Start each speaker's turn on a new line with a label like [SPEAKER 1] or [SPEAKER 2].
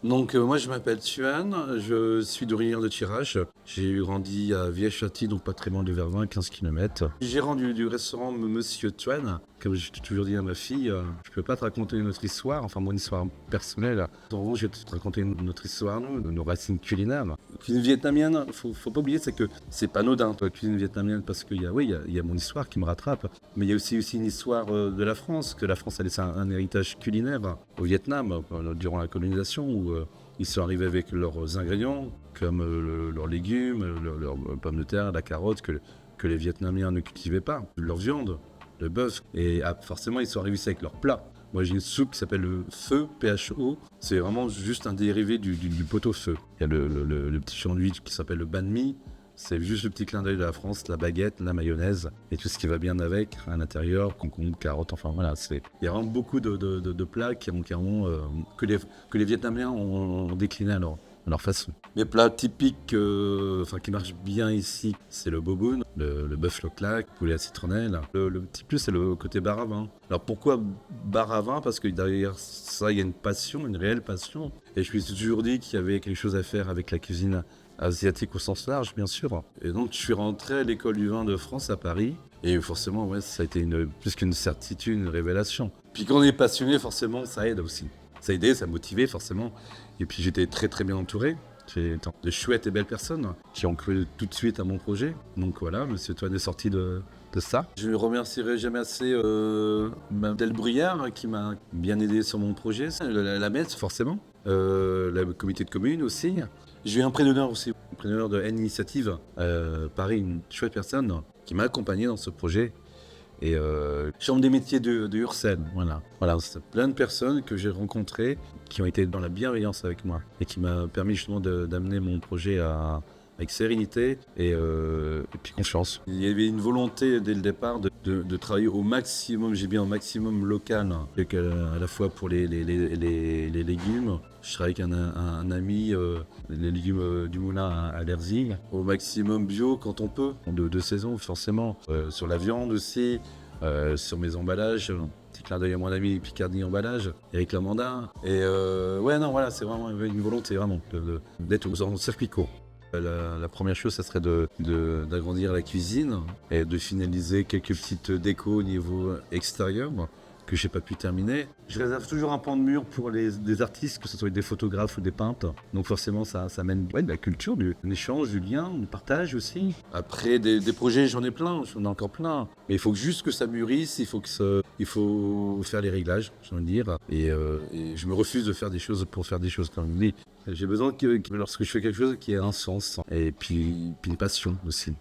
[SPEAKER 1] Donc moi je m'appelle Tuan, je suis d'origine de Thiérache. J'ai grandi à Vieux-Châty, donc pas très loin de Vervins, 15 km. Gérant du restaurant Monsieur Tuan, comme j'ai toujours dit à ma fille, je peux pas te raconter notre histoire, enfin mon histoire personnelle. En gros, je vais te raconter notre histoire, nos racines culinaires. La cuisine vietnamienne, faut pas oublier, c'est que c'est pas anodin, la cuisine vietnamienne, parce qu'il y a, oui, il y a mon histoire qui me rattrape, mais il y a aussi une histoire de la France, que la France a laissé un héritage culinaire au Vietnam durant la colonisation, où ils sont arrivés avec leurs ingrédients, comme leurs légumes, leurs pommes de terre, la carotte, que les Vietnamiens ne cultivaient pas, leur viande, le bœuf, et forcément ils sont arrivés avec leurs plats. Moi j'ai une soupe qui s'appelle le pho, P-H-O, c'est vraiment juste un dérivé du pot-au-feu. Il y a le petit sandwich qui s'appelle le banh mi, c'est juste le petit clin d'œil de la France, la baguette, la mayonnaise et tout ce qui va bien avec à l'intérieur, concombre, carottes, enfin voilà. Il y a vraiment beaucoup de plats que les Vietnamiens ont décliné à leur façon. Les plats typiques qui marchent bien ici, c'est le boboon, le bœuf le claque, poulet à citronnelle. Le petit plus, c'est le côté bar à vin. Alors pourquoi bar à vin? Parce que derrière ça, il y a une passion, une réelle passion. Et je me suis toujours dit qu'il y avait quelque chose à faire avec la cuisine asiatique au sens large, bien sûr. Et donc, je suis rentré à l'école du vin de France à Paris. Et forcément, ouais, ça a été plus qu'une certitude, une révélation. Puis quand on est passionné, forcément, ça aide aussi. Ça a aidé, ça a motivé, forcément. Et puis, j'étais très, très bien entouré. J'ai de chouettes et belles personnes qui ont cru tout de suite à mon projet. Donc voilà, Monsieur Toine est sorti de ça. Je ne remercierai jamais assez Mme Delbruyère qui m'a bien aidé sur mon projet. La MES, forcément. Le comité de commune aussi. J'ai eu un prix d'honneur aussi, un prix d'honneur de N Initiative, Paris, une chouette personne qui m'a accompagné dans ce projet. Et Chambre des métiers de Ursel, voilà, c'est plein de personnes que j'ai rencontrées qui ont été dans la bienveillance avec moi et qui m'a permis justement d'amener mon projet avec sérénité et puis confiance. Il y avait une volonté dès le départ de travailler au maximum, j'ai bien au maximum local, et à la fois pour les légumes. Je travaille avec un ami, les légumes du moulin à Lerzy, au maximum bio quand on peut, de saison forcément. Sur la viande aussi, sur mes emballages, petit clin d'œil à mon ami Picardie Emballage, Eric Lamandin. Et c'est vraiment une volonté vraiment d'être en circuit court. La première chose, ça serait d'agrandir la cuisine et de finaliser quelques petites décos au niveau extérieur que j'ai pas pu terminer. Je réserve toujours un pan de mur pour des artistes, que ce soit des photographes ou des peintres. Donc forcément, ça amène de la culture, d'un échange, du lien, du partage aussi. Après, des projets, j'en ai encore plein. Mais il faut juste que ça mûrisse, il faut faire les réglages, j'ai envie de dire. Et je me refuse de faire des choses pour faire des choses, comme je dis. J'ai besoin que lorsque je fais quelque chose, qu'il y ait un sens. Et puis une passion aussi.